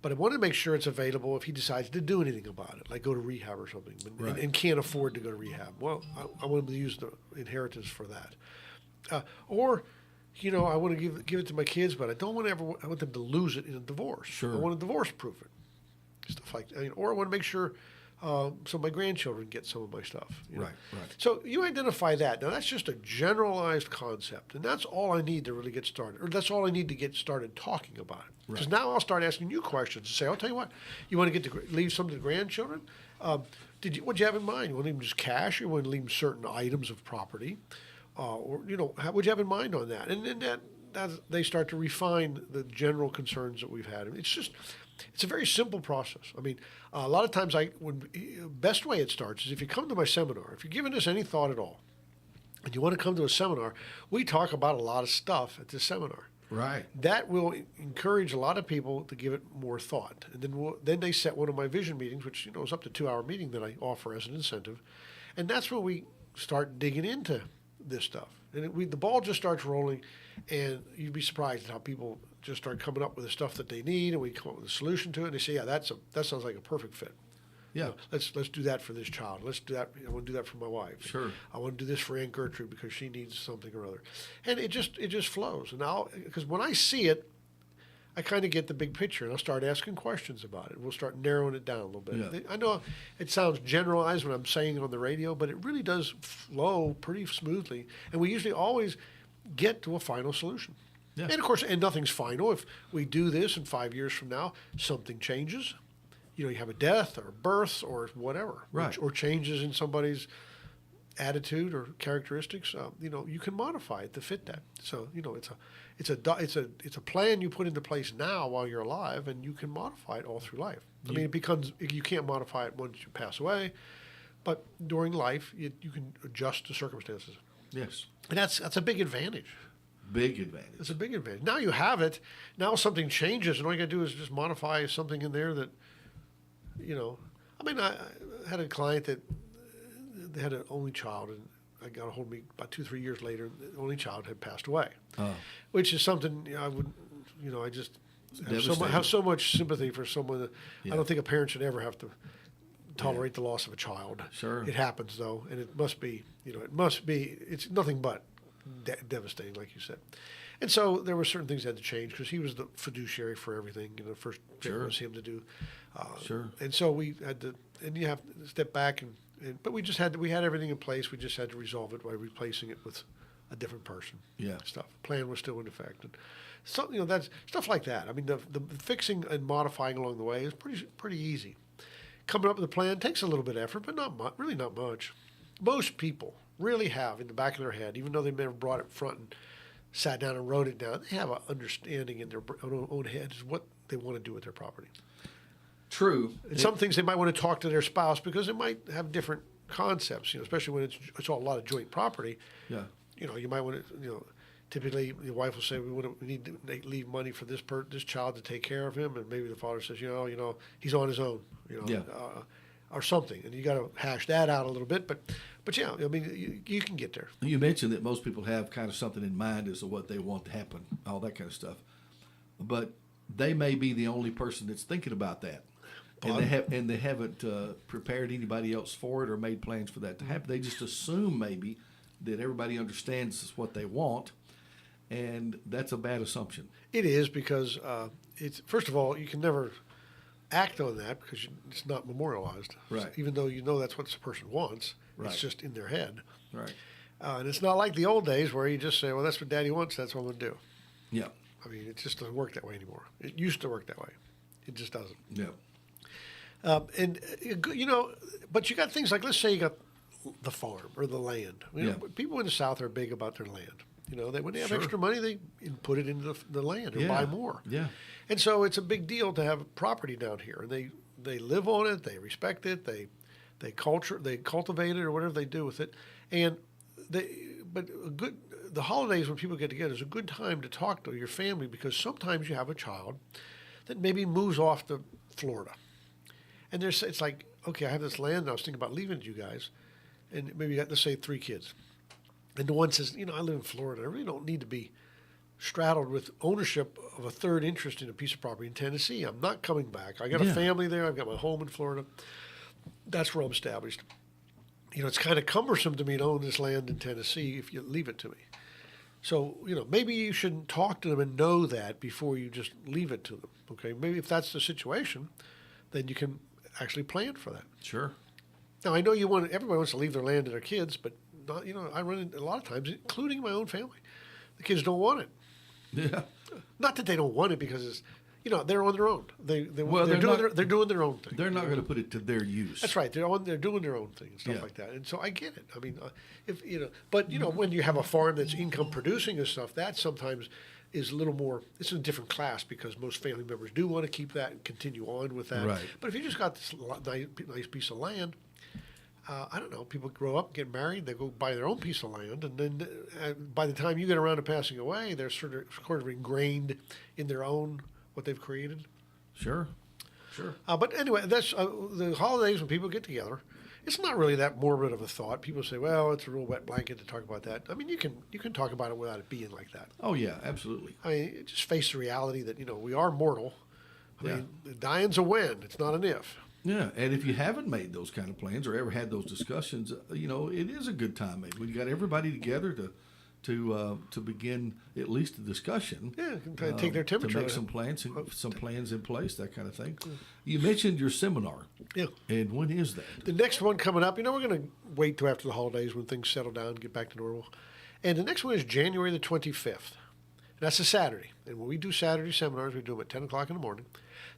But I want to make sure it's available if he decides to do anything about it, like go to rehab or something, and can't afford to go to rehab. Well, I want him to use the inheritance for that. Or, I want to give it to my kids, but I don't want them to lose it in a divorce. Sure. I want to divorce proof it, stuff like that. Or I want to make sure so my grandchildren get some of my stuff. Right. So you identify that. Now that's just a generalized concept, and that's all I need to really get started, or that's all I need to get started talking about it. Because now I'll start asking you questions and say, I'll tell you what, you want to leave some to the grandchildren? What'd you have in mind? You want to leave them just cash? Or you want to leave them certain items of property? What'd you have in mind on that? And then that they start to refine the general concerns that we've had. It's a very simple process. I mean, a lot of times best way it starts is if you come to my seminar, if you're giving this any thought at all, and you want to come to a seminar, we talk about a lot of stuff at this seminar. Right. That will encourage a lot of people to give it more thought. And then they set one of my vision meetings, which is up to 2-hour meeting that I offer as an incentive. And that's when we start digging into this stuff. And the ball just starts rolling, and you'd be surprised at how people just start coming up with the stuff that they need, and we come up with a solution to it, and they say, yeah, that sounds like a perfect fit. Yeah. Let's do that for this child. Let's do that. I want to do that for my wife. Sure. I want to do this for Aunt Gertrude because she needs something or other. And it just flows. And because when I see it, I kind of get the big picture, and I'll start asking questions about it. We'll start narrowing it down a little bit. Yeah. I know it sounds generalized when I'm saying it on the radio, but it really does flow pretty smoothly. And we usually always get to a final solution. Yeah. And of course, nothing's final. If we do this and 5 years from now, something changes. You have a death or a birth or whatever, right? Or changes in somebody's attitude or characteristics. You can modify it to fit that. So it's a plan you put into place now while you're alive, and you can modify it all through life. I mean, you can't modify it once you pass away, but during life you can adjust to circumstances. Yes, and that's a big advantage. Big advantage. It's a big advantage. Now you have it. Now something changes, and all you got to do is just modify something in there that. I had a client that they had an only child, and I got a hold of me about 2-3 years later. The only child had passed away, which is something I would, I just have so much sympathy for someone that I don't think a parent should ever have to tolerate the loss of a child. Sure, it happens though, and it must be, it's nothing but devastating, like you said. And so there were certain things that had to change because he was the fiduciary for everything. The first thing was him to do. Sure. And so we had to, and you have to step back, but we had everything in place. We just had to resolve it by replacing it with a different person. Yeah. Stuff. Plan was still in effect. And so, that's stuff like that. I mean, the fixing and modifying along the way is pretty easy. Coming up with a plan takes a little bit of effort, but really not much. Most people really have in the back of their head, even though they've never brought it front and sat down and wrote it down, they have an understanding in their own heads what they want to do with their property. True. And some things they might want to talk to their spouse because it might have different concepts, especially when it's all a lot of joint property. Yeah. You might want to, typically the wife will say, we need to leave money for this child to take care of him, and maybe the father says, he's on his own, or something, and you got to hash that out a little bit, but yeah, I mean, you can get there. You mentioned that most people have kind of something in mind as to what they want to happen, all that kind of stuff, but they may be the only person that's thinking about that. And they haven't prepared anybody else for it or made plans for that to happen. They just assume maybe that everybody understands what they want, and that's a bad assumption. It is because it's first of all, you can never act on that because it's not memorialized. Right. So even though that's what the person wants, it's just in their head. Right. And it's not like the old days where you just say, well, that's what Daddy wants, that's what I'm going to do. Yeah. I mean, it just doesn't work that way anymore. It used to work that way. It just doesn't. Yeah. But you got things like, let's say you got the farm or the land. People in the South are big about their land. When they have extra money, they put it into the land or buy more. Yeah. And so it's a big deal to have property down here, and they live on it, they respect it, they cultivate it or whatever they do with it, and the holidays when people get together is a good time to talk to your family because sometimes you have a child that maybe moves off to Florida. And it's like, okay, I have this land, and I was thinking about leaving it to you guys, and maybe you got, let's say, 3 kids. And the one says, I live in Florida. I really don't need to be straddled with ownership of a third interest in a piece of property in Tennessee. I'm not coming back. I got a family there. I've got my home in Florida. That's where I'm established. It's kind of cumbersome to me to own this land in Tennessee if you leave it to me. So, maybe you shouldn't talk to them and know that before you just leave it to them. Okay, maybe if that's the situation, then you can actually plan for that. Sure. Now, I know everybody wants to leave their land to their kids, but not, I run into a lot of times, including my own family, the kids don't want it. Yeah. Not that they don't want it because it's, they're on their own. They're doing their own thing. They're not going to put it to their use. That's right. They're doing their own thing and stuff like that. And so I get it. I mean, but when you have a farm that's income producing and stuff, that sometimes is a little more. It's in a different class because most family members do want to keep that and continue on with that. Right. But if you just got this nice piece of land. I don't know. People grow up, get married, they go buy their own piece of land, and then by the time you get around to passing away, they're sort of ingrained in their own what they've created. Sure. But anyway, that's the holidays when people get together. It's not really that morbid of a thought. People say, "Well, it's a real wet blanket to talk about that." I mean, you can talk about it without it being like that. Oh yeah, absolutely. I mean, just face the reality that we are mortal. I mean, dying's a when. It's not an if. Yeah, and if you haven't made those kind of plans or ever had those discussions, it is a good time maybe when you got everybody together to begin at least a discussion. Yeah, can take their temperature. To make some plans in place, that kind of thing. You mentioned your seminar. Yeah. And when is that? The next one coming up, we're going to wait till after the holidays when things settle down and get back to normal. And the next one is January the 25th. And that's a Saturday. And when we do Saturday seminars, we do them at 10 o'clock in the morning.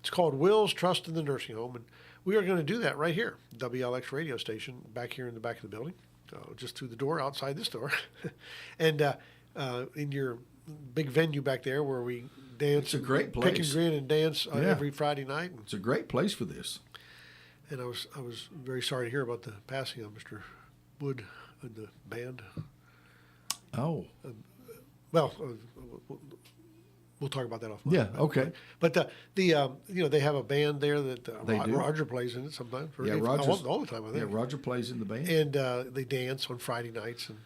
It's called Will's Trust in the Nursing Home. And we are going to do that right here, WLX radio station, back here in the back of the building, just through the door outside this door. And in your big venue back there where we dance. It's a great place. Pick and grin and dance every Friday night. It's a great place for this. And I was very sorry to hear about the passing of Mr. Wood and the band. Oh. We'll talk about that offline. Yeah, okay. But they have a band there that Roger plays in it sometimes. Yeah, Roger's all the time, I think. Yeah, Roger plays in the band. And they dance on Friday nights, and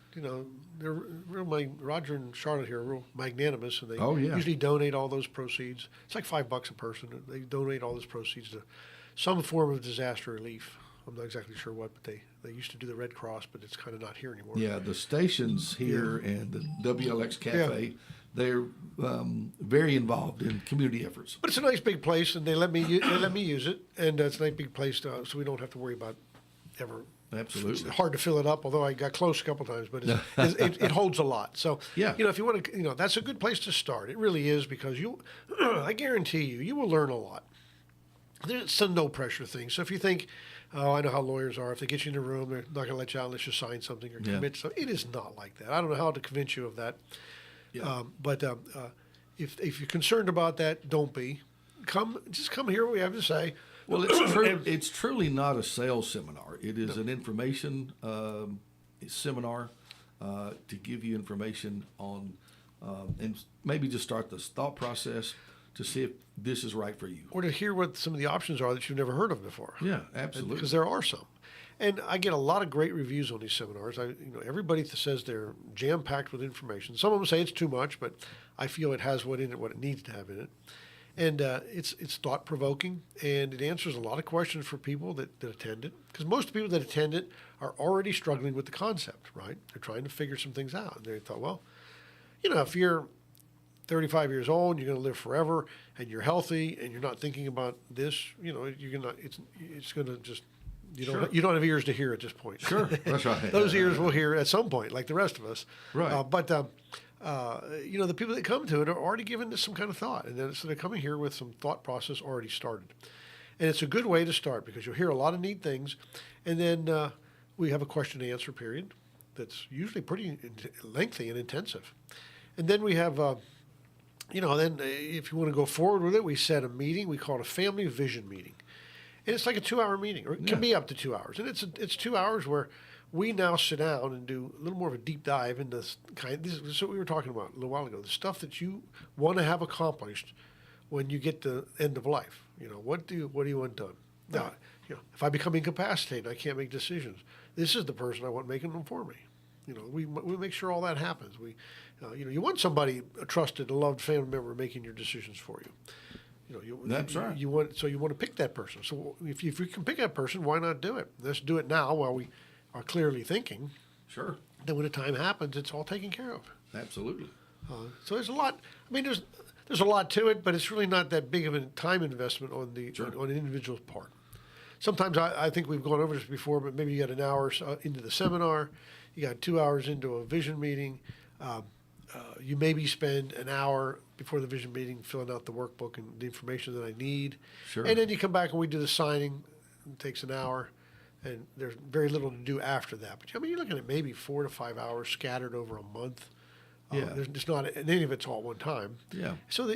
Roger and Charlotte here are real magnanimous, and they usually donate all those proceeds. It's like $5 a person. They donate all those proceeds to some form of disaster relief. I'm not exactly sure what, but they used to do the Red Cross, but it's kind of not here anymore. Yeah, the stations here and the WLX Cafe, they're very involved in community efforts. But it's a nice big place, and they let me use it, and it's a nice big place, so we don't have to worry about ever. Absolutely. It's hard to fill it up, although I got close a couple times, but it holds a lot. So, if you want to, that's a good place to start. It really is, because I guarantee you will learn a lot. It's a no-pressure thing. So if you think, oh, I know how lawyers are. If they get you in a room, they're not going to let you out unless you sign something or commit something. It is not like that. I don't know how to convince you of that. Yeah. But if you're concerned about that, don't be. Just come hear what we have to say. Well, it's truly not a sales seminar. It is an information seminar to give you information on and maybe just start the thought process to see if this is right for you. Or to hear what some of the options are that you've never heard of before. Yeah, absolutely. Because there are some. And I get a lot of great reviews on these seminars. Everybody says they're jam-packed with information. Some of them say it's too much, but I feel it has what it needs to have in it. And it's thought-provoking, and it answers a lot of questions for people that attend it. Because most people that attend it are already struggling with the concept, right? They're trying to figure some things out. And they thought, well, if you're 35 years old, you're going to live forever, and you're healthy, and you're not thinking about this, you're gonna. It's going to just. You don't have ears to hear at this point. Sure, that's right. Those ears will hear at some point, like the rest of us. Right. But the people that come to it are already given this some kind of thought, and then so they're coming here with some thought process already started. And it's a good way to start because you'll hear a lot of neat things, and then we have a question and answer period that's usually pretty lengthy and intensive. And then we have. Then if you want to go forward with it, we set a meeting. We call it a family vision meeting. And it's like a 2-hour meeting, or it can be up to 2 hours. And it's 2 hours where we now sit down and do a little more of a deep dive into this is what we were talking about a little while ago, the stuff that you want to have accomplished when you get to the end of life. What do you want done? Now, if I become incapacitated, I can't make decisions. This is the person I want making them for me. We make sure all that happens. You want somebody, a trusted, a loved family member, making your decisions for you. That's right. You want to pick that person. So if you can pick that person, why not do it? Let's do it now while we are clearly thinking. Sure. Then when the time happens, it's all taken care of. Absolutely. So there's a lot. I mean, there's a lot to it, but it's really not that big of a time investment on the on an individual's part. Sometimes I think we've gone over this before, but maybe you got an hour into the seminar, you got 2 hours into a vision meeting. You maybe spend an hour before the vision meeting filling out the workbook and the information that I need. Sure. And then you come back and we do the signing. It takes an hour, and there's very little to do after that. But I mean, you're looking at maybe 4 to 5 hours scattered over a month. Yeah. There's just not any of it's all at one time. Yeah. So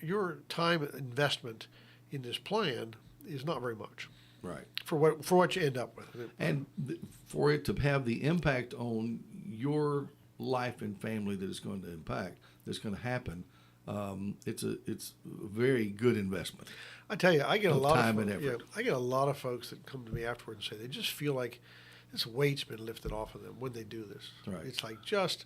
your time investment in this plan is not very much. Right. For what you end up with. And for it to have the impact on your life and family that it's going to happen, it's a very good investment. I tell you, I get a lot time of and effort. I get a lot of folks that come to me afterward and say they just feel like this weight's been lifted off of them when they do this. Right. It's like just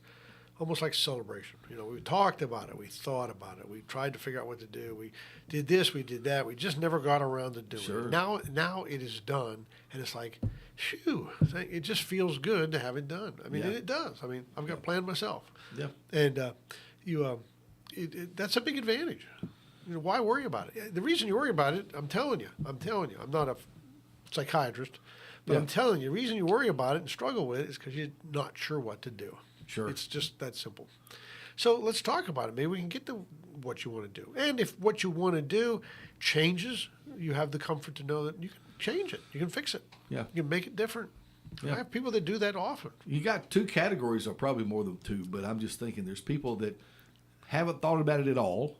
almost like celebration. We talked about it, we thought about it, we tried to figure out what to do. We did this, we did that. We just never got around to doing Sure. it. Now it is done, and it's like, phew, it just feels good to have it done. I mean, Yeah. and it does. I mean, I've got a plan myself. Yeah. And that's a big advantage. Why worry about it? The reason you worry about it, I'm telling you, I'm not a psychiatrist, but I'm telling you, the reason you worry about it and struggle with it is because you're not sure what to do. Sure. It's just that simple. So let's talk about it. Maybe we can get to what you want to do. And if what you want to do changes, you have the comfort to know that you can change it. You can fix it. Yeah. You can make it different. Yeah. I have people that do that often. You got 2 categories, or probably more than 2, but I'm just thinking there's people that haven't thought about it at all,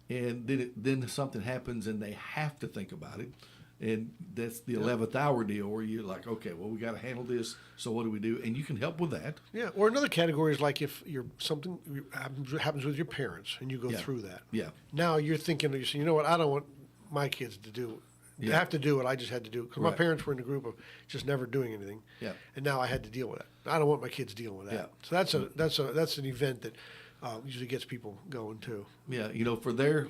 and then something happens and they have to think about it. And that's the 11th hour deal where you're like, okay, well, we got to handle this. So what do we do? And you can help with that. Yeah. Or another category is like if something happens with your parents and you go through that. Yeah. Now you're thinking, you know what? I don't want my kids to have to do what I just had to do, because my parents were in a group of just never doing anything. Yeah. And now I had to deal with that. I don't want my kids dealing with that. Yeah. So that's an event that usually gets people going too. Yeah. For their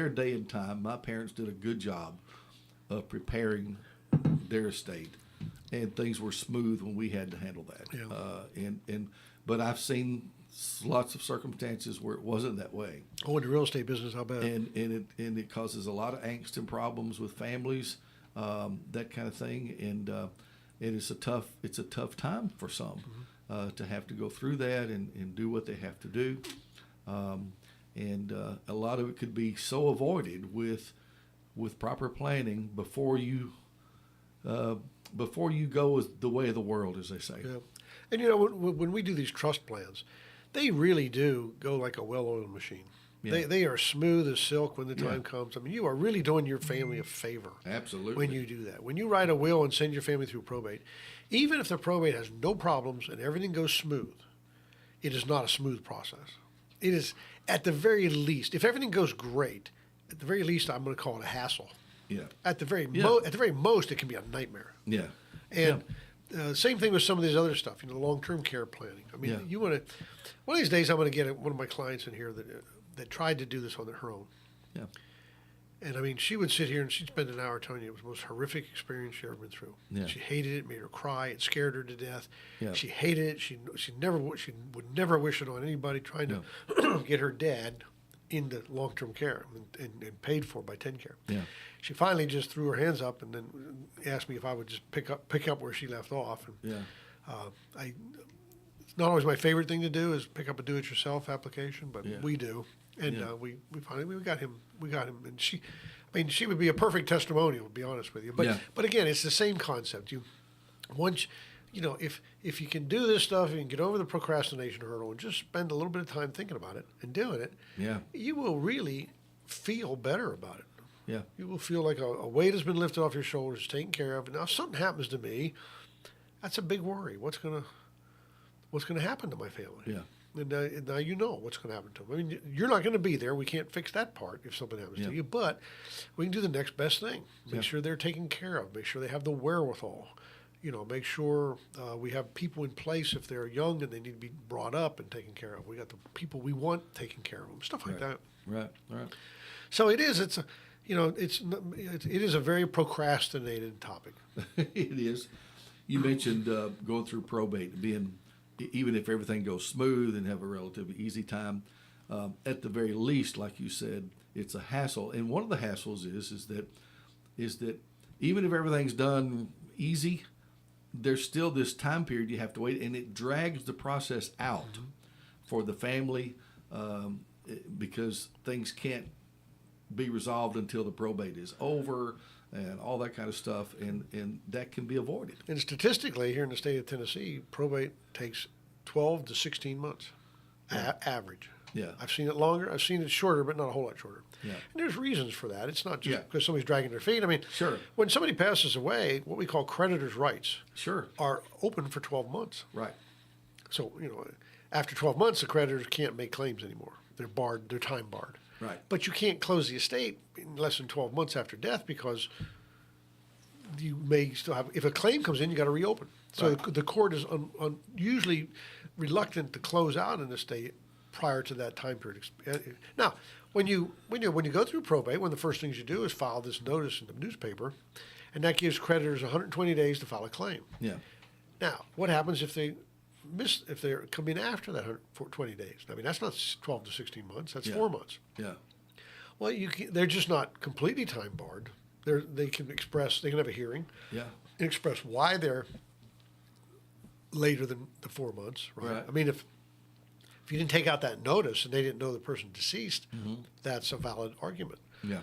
day and time, my parents did a good job of preparing their estate, and things were smooth when we had to handle that. Yeah. But I've seen lots of circumstances where it wasn't that way. Oh, in the real estate business, I'll bet. And it causes a lot of angst and problems with families, that kind of thing. And it's a tough time for some to have to go through that and do what they have to do. And a lot of it could be so avoided with proper planning before you go the way of the world, as they say. Yeah. And when we do these trust plans, they really do go like a well-oiled machine. Yeah. They are smooth as silk when the time comes. I mean, you are really doing your family a favor. Absolutely. When you do that. When you write a will and send your family through probate, even if the probate has no problems and everything goes smooth, it is not a smooth process. It is, at the very least, if everything goes great, at the very least, I'm going to call it a hassle. Yeah. At the very most, it can be a nightmare. Yeah. And same thing with some of these other stuff, long-term care planning. I mean, you want to. One of these days, I'm going to get one of my clients in here that tried to do this on her own. Yeah. And I mean, she would sit here and she'd spend an hour telling you it was the most horrific experience she ever been through. Yeah. She hated it, made her cry, it scared her to death. Yeah. She hated it. She would never wish it on anybody. Trying to get her dad into long-term care and paid for by TennCare. Yeah. She finally just threw her hands up and then asked me if I would just pick up where she left off. And it's not always my favorite thing to do is pick up a do-it-yourself application, but we do. And we finally got him, and she would be a perfect testimonial, to be honest with you. But again, it's the same concept. If you can do this stuff and get over the procrastination hurdle and just spend a little bit of time thinking about it and doing it, you will really feel better about it. Yeah. You will feel like a weight has been lifted off your shoulders, taken care of. And now if something happens to me, that's a big worry. What's gonna happen to my family? Yeah. And now you know what's going to happen to them. I mean, you're not going to be there. We can't fix that part if something happens to you. But we can do the next best thing. Make sure they're taken care of. Make sure they have the wherewithal. Make sure we have people in place if they're young and they need to be brought up and taken care of. We got the people we want taken care of them. Stuff like that. Right. So it is. It is a very procrastinated topic. It is. You mentioned going through probate, being even if everything goes smooth and have a relatively easy time, at the very least, like you said, it's a hassle. And one of the hassles is that even if everything's done easy, there's still this time period you have to wait, and it drags the process out for the family because things can't be resolved until the probate is over and all that kind of stuff, and that can be avoided. And statistically, here in the state of Tennessee, probate takes 12 to 16 months, average. Yeah. I've seen it longer. I've seen it shorter, but not a whole lot shorter. Yeah. And there's reasons for that. It's not just because somebody's dragging their feet. I mean, Sure. when somebody passes away, what we call creditors' rights Sure. are open for 12 months. Right. So, after 12 months, the creditors can't make claims anymore. They're barred. They're time barred. Right. But you can't close the estate in less than 12 months after death because you may still have, if a claim comes in, you got to reopen. So the court is usually reluctant to close out an estate prior to that time period. Now, when you go through probate, one of the first things you do is file this notice in the newspaper, and that gives creditors 120 days to file a claim. Yeah. Now, what happens if they come in after that 120 days? I mean, that's not 12 to 16 months. That's 4 months. Yeah. Well, they're just not completely time barred. They can have a hearing. Yeah. And express why they're later than the 4 months. Right. I mean, if you didn't take out that notice and they didn't know the person deceased, that's a valid argument. Yeah.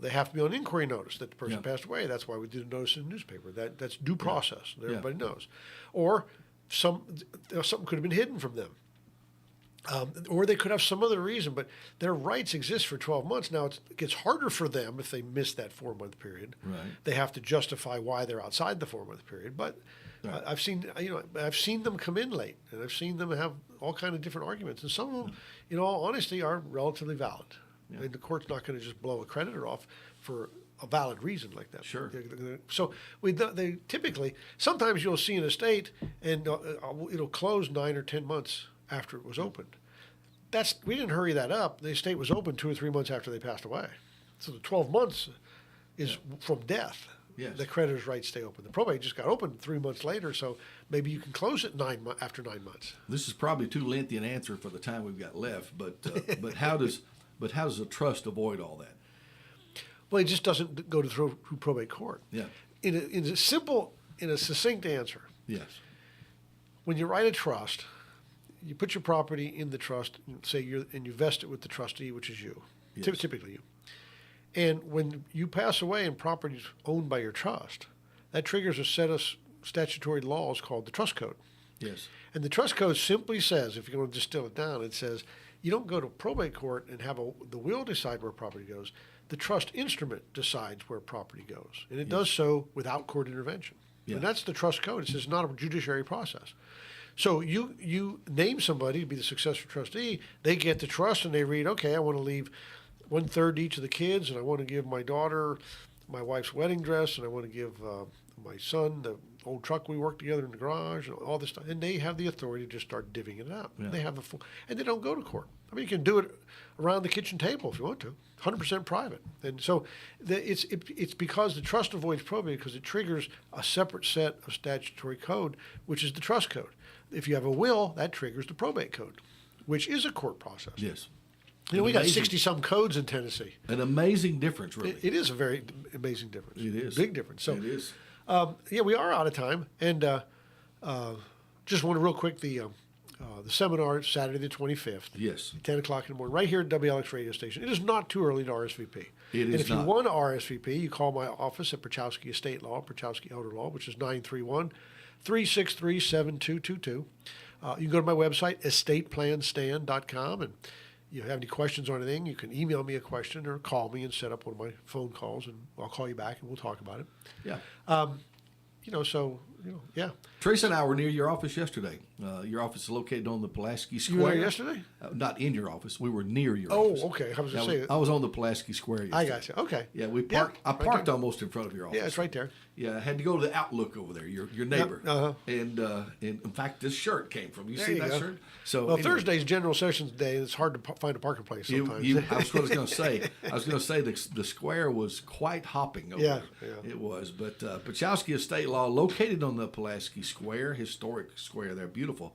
They have to be on inquiry notice that the person passed away. That's why we do the notice in the newspaper. That's due process. Everybody knows. Or something could have been hidden from them. Or they could have some other reason, but their rights exist for 12 months. Now, it gets harder for them if they miss that 4-month period. Right. They have to justify why they're outside the 4-month period. But I've seen them come in late, and I've seen them have all kind of different arguments. And some of them, in all honesty, are relatively valid. Yeah. And the court's not going to just blow a creditor off for a valid reason like that. Sure. So they typically, sometimes you'll see an estate, and it'll close 9 or 10 months after it was opened. We didn't hurry that up. The estate was open 2 or 3 months after they passed away. So the 12 months is from death. Yes. The creditor's rights stay open. The probate just got opened 3 months later, so maybe you can close it after 9 months. This is probably too lengthy an answer for the time we've got left, but how does a trust avoid all that? Well, it just doesn't go through probate court. Yeah. In a succinct answer. Yes. When you write a trust, you put your property in the trust, and you vest it with the trustee, which is you, typically you. And when you pass away and property is owned by your trust, that triggers a set of statutory laws called the trust code. Yes. And the trust code simply says, if you're going to distill it down, it says you don't go to probate court and have the will decide where property goes. The trust instrument decides where property goes, and it does so without court intervention. Yeah. And that's the trust code. It says it's not a judiciary process. So you name somebody to be the successor trustee, they get the trust and they read, okay, I want to leave 1/3 to each of the kids, and I want to give my daughter my wife's wedding dress, and I want to give my son the old truck we worked together in the garage, and all this stuff. And they have the authority to just start divvying it out. Yeah. They have and they don't go to court. I mean, you can do it around the kitchen table if you want to, 100% private. And so it's because the trust avoids probate because it triggers a separate set of statutory code, which is the trust code. If you have a will, that triggers the probate code, which is a court process. Yes. We got 60-some codes in Tennessee. An amazing difference, really. It is a very amazing difference. It is. Big difference. So, it is. We are out of time. And just want to real quick, the seminar is Saturday the 25th. Yes. 10 o'clock in the morning, right here at WLX radio station. It is not too early to RSVP. It is and if not. you want to RSVP, you call my office at Pierchoski Estate Law, Pierchoski Elder Law, which is 931-363-7222. You can go to my website, estateplanstan.com, and you have any questions on anything, you can email me a question or call me and set up one of my phone calls, and I'll call you back and we'll talk about it. Yeah. Yeah. Trace and I were near your office yesterday. Your office is located on the Pulaski Square. You were there yesterday? Not in your office. We were near your office. Oh, okay. I was going to say. I was on the Pulaski Square yesterday. I got you. Okay. Yeah, we parked. Yeah, I parked almost in front of your office. Yeah, it's right there. Yeah, I had to go to the Outlook over there, your neighbor. Yep, uh-huh. And in fact, this shirt came from. You There see you that go. shirt? So Well, anyway, Thursday's General Sessions Day. It's hard to find a parking place sometimes. I was going to say. I was going to say the square was quite hopping over there. Yeah. It was. But Pierchoski Estate Law, located on the Pulaski Square, historic square there, beautiful.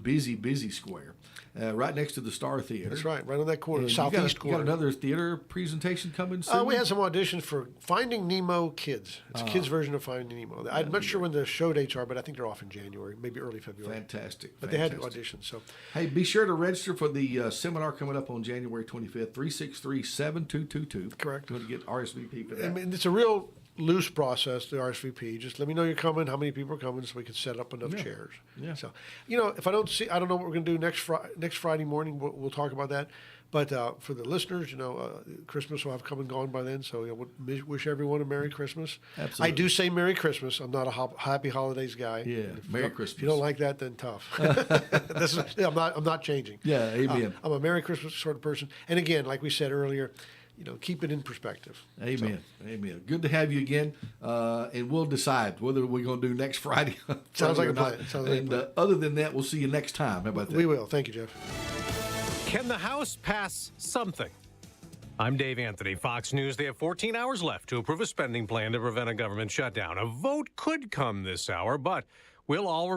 busy square, right next to the Star Theater. That's right on that corner, And southeast you corner. got another theater presentation coming soon? We had some auditions for Finding Nemo Kids. It's a kids' version of Finding Nemo. I'm not sure when the show dates are, but I think they're off in January, maybe early February. Fantastic. But they had auditions. So, hey, be sure to register for the seminar coming up on January 25th, 363-7222. Correct. You want to get RSVP for that. I mean, it's a real loose process, the RSVP. Just let me know you're coming, how many people are coming, so we can set up enough chairs. Yeah. So, if I don't know what we're going to do next Friday morning. We'll talk about that. But for the listeners, Christmas will have come and gone by then. So we'll wish everyone a Merry Christmas. Absolutely. I do say Merry Christmas. I'm not a Happy Holidays guy. Yeah, Merry Christmas. If you don't like that, then tough. I'm not changing. Yeah, amen. I'm a Merry Christmas sort of person. And again, like we said earlier, keep it in perspective. Amen. Amen. Good to have you again. And we'll decide whether we're going to do next Friday. Sounds like or a plan. not. Sounds like a And plan. other than that, we'll see you next time. How about that? We will. Thank you, Jeff. Can the House pass something? I'm Dave Anthony, Fox News. They have 14 hours left to approve a spending plan to prevent a government shutdown. A vote could come this hour, but we'll all